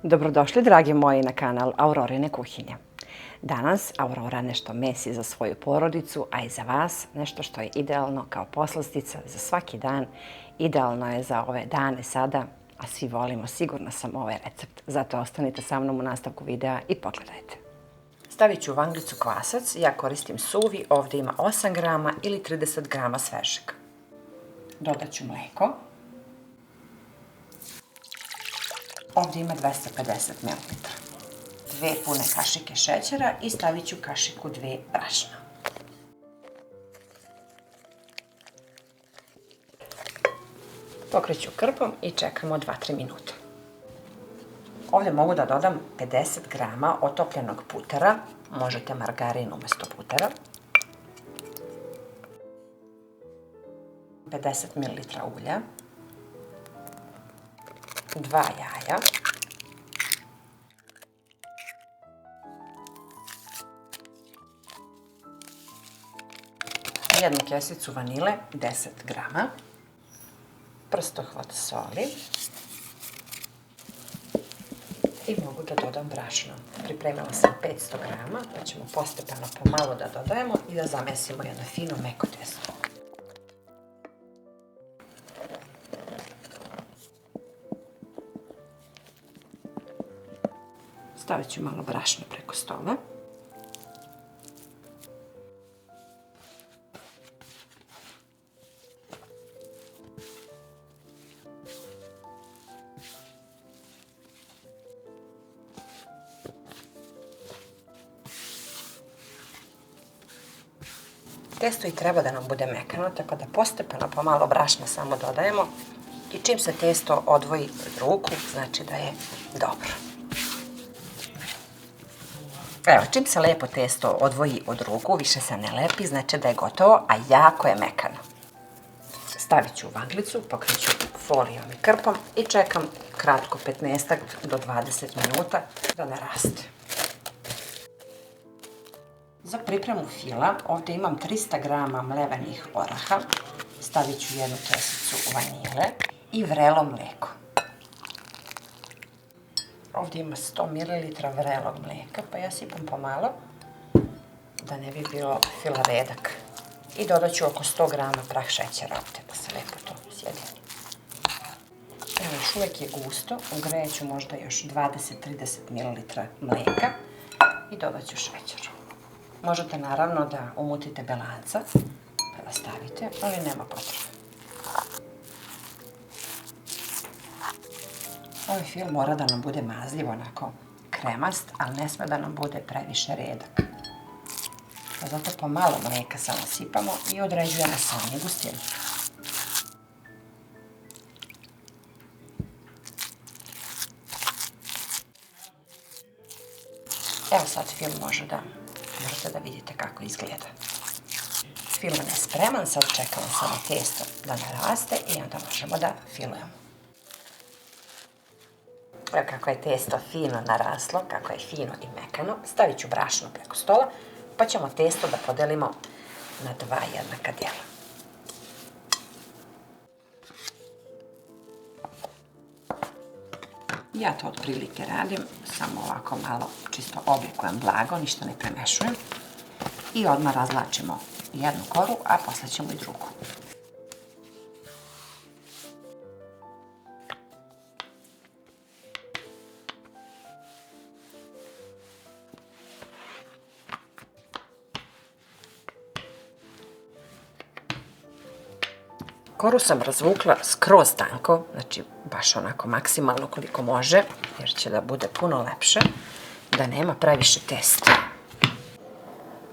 Dobrodošli, dragi moji, na kanal Aurorine kuhinje. Danas Aurora nešto mesi za svoju porodicu, a i za vas nešto što je idealno kao poslastica za svaki dan. Idealno je za ove dane sada, a svi volimo, sigurna sam, ovaj recept. Zato ostanite sa mnom u nastavku videa i pogledajte. Stavit ću u vanglicu kvasac, ja koristim suvi, ovdje ima 8 grama ili 30 grama svežeg. Dodat ću mleko. Ovdje ima 250 ml. 2 pune kašike šećera i stavit ću kašiku 2 brašna. Pokreću krpom i čekamo 2-3 minuta. Ovdje mogu da dodam 50 grama otopljenog putera, možete margarin umjesto putera, 50 ml ulja, 2 jaja, jednu kesicu vanile, 10 grama, prstohvat soli i mogu da dodam brašno. Pripremila sam 500 grama, pa ćemo postepeno pomalo da dodajemo i da zamesimo jedno fino meko testo. Stavit ću malo brašna preko stola. Testo i treba da nam bude mekano, tako da postepeno pomalo brašna samo dodajemo i čim se testo odvoji od ruku, znači da je dobro. Evo, čim se lepo testo odvoji od ruku, više se ne lepi, znači da je gotovo, a jako je mekano. Stavit ću u vanglicu, pokreću folijom i krpom i čekam kratko 15 do 20 minuta da naraste. Za pripremu fila ovdje imam 300 grama mlevenih oraha, stavit ću jednu kesicu vanile i vrelo mlijeko. Ovdje ima 100 ml vrelog mlijeka, pa ja sipam pomalo da ne bi bilo fila redak. I dodat ću oko 100 grama prah šećera ovdje da se lepo to sjedini. Evo, još uvijek je gusto, ugrejet ću možda još 20-30 ml mlijeka i dodat ću šećer. Možete naravno da umutite belanca, pa da stavite, ali nema potrebe. Ovaj fil mora da nam bude mazljiv, onako kremast, ali ne sme da nam bude previše redak. Pa zato pomalo mlijeka samo sipamo i određujemo sami gustinu. Evo sad fil možete da vidite kako izgleda. Fil je spreman, sad čekamo samo testo da naraste i onda možemo da filujemo. Evo kako je testo fino naraslo, kako je fino i mekano. Stavit ću brašno preko stola, pa ćemo testo da podelimo na 2 jednaka dijela. Ja to otprilike radim, samo ovako malo čisto oblikujem blago, ništa ne premešujem. I odmah razlačimo jednu koru, a posle ćemo i drugu. Koru sam razvukla skroz tanko, znači baš onako maksimalno koliko može, jer će da bude puno lepše, da nema previše testa.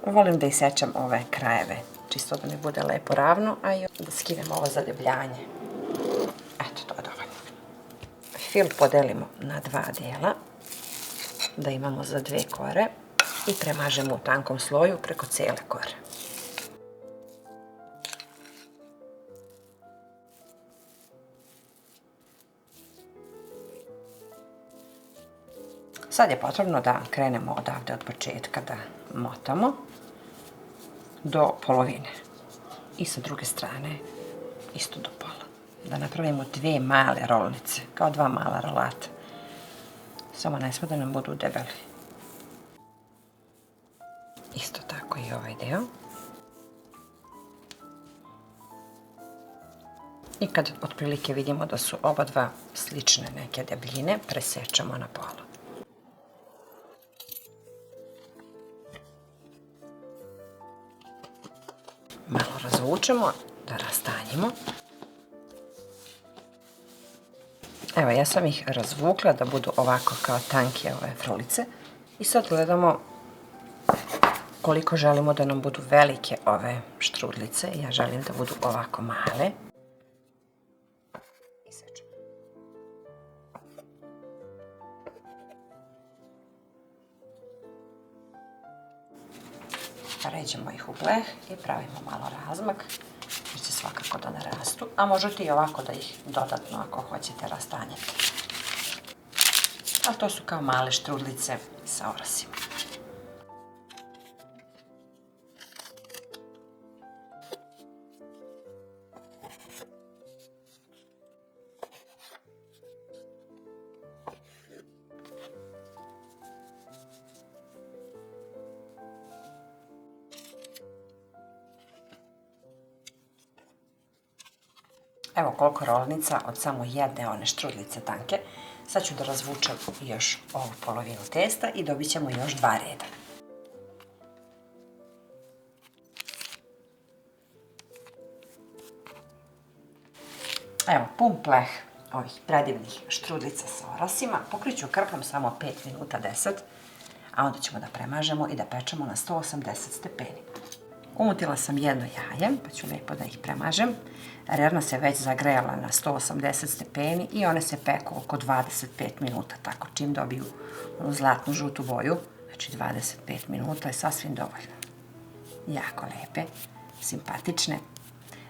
Volim da isečem ove krajeve, čisto da mi bude lepo ravno, a i da skinem ovo zadebljanje. Eto, to je dovoljno. Fil podelimo na 2 dijela, da imamo za 2 kore i premažemo u tankom sloju preko cijele kore. Sad je potrebno da krenemo odavde od početka da motamo do polovine i sa druge strane isto do pola. Da napravimo 2 male rolnice, kao 2 mala rolata. Samo ne sme da nam budu debeli. Isto tako i ovaj deo. I kad otprilike vidimo da su oba dva slične neke debljine, presečemo na pola. Malo razvučemo, da rastanjimo. Evo, ja sam ih razvukla da budu ovako kao tanke ove frulice. I sad gledamo koliko želimo da nam budu velike ove štrudlice. Ja želim da budu ovako male. Ređemo ih u bleh i pravimo malo razmak, jer će svakako da narastu, a možete i ovako da ih dodatno, ako hoćete, rastanjete. A to su kao male štrudlice sa orasima. Evo koliko rolnica od samo jedne one štrudlice tanke. Sad ću da razvučem još ovu polovinu testa i dobit ćemo još 2 reda. Evo, pun pleh ovih predivnih štrudlica sa orasima. Pokriću krpom samo 5 minuta 10, a onda ćemo da premažemo i da pečemo na 180 stepeni. Umutila sam jedno jaje, pa ću lepo da ih premažem. Rerna se već zagrejala na 180 stepeni i one se peku oko 25 minuta, tako čim dobiju zlatnu žutu boju, znači 25 minuta je sasvim dovoljno. Jako lepe, simpatične,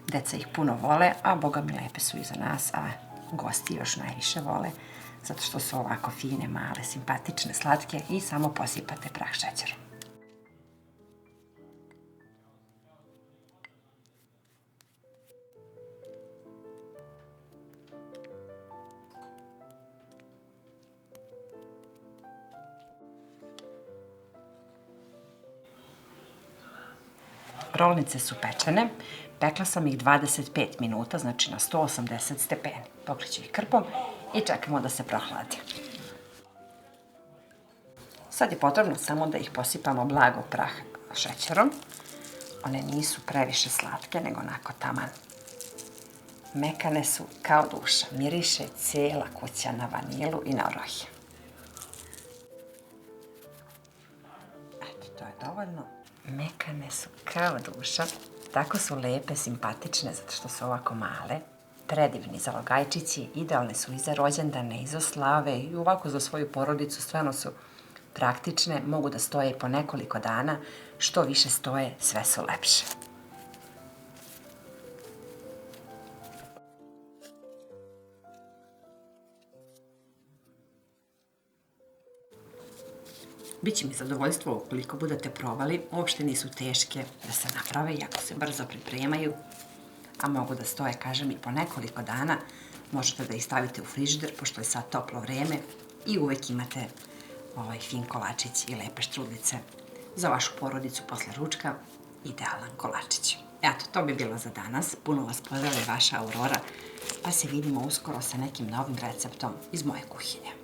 deca ih puno vole, a boga mi lepe su i za nas, a gosti još najviše vole, zato što su ovako fine, male, simpatične, slatke i samo posipate prah šećerom. Rolnice su pečene, pekla sam ih 25 minuta, znači na 180 stepeni. Pokriću ih krpom i čekamo da se prohladi. Sad je potrebno samo da ih posipamo blago prah šećerom. One nisu previše slatke, nego onako taman. Mekane su kao duša, miriše cijela kuća na vanilu i na orahije. Eto, to je dovoljno. Mekane su kao duša, tako su lepe, simpatične, zato što su ovako male. Predivni zalogajčići, idealne su i za rođendane, i za slave, i ovako za svoju porodicu, stvarno su praktične, mogu da stoje i po nekoliko dana, što više stoje, sve su lepše. Biće mi zadovoljstvo ukoliko budete probali, uopšte nisu teške da se naprave, jako se brzo pripremaju, a mogu da stoje, kažem, i po nekoliko dana. Možete da ih stavite u frižider, pošto je sad toplo vreme i uvek imate ovaj fin kolačić i lepe štrudlice za vašu porodicu posle ručka. Idealan kolačić. Eto, to bi bilo za danas. Puno vas pozdravlja vaša Aurora, pa se vidimo uskoro sa nekim novim receptom iz moje kuhinje.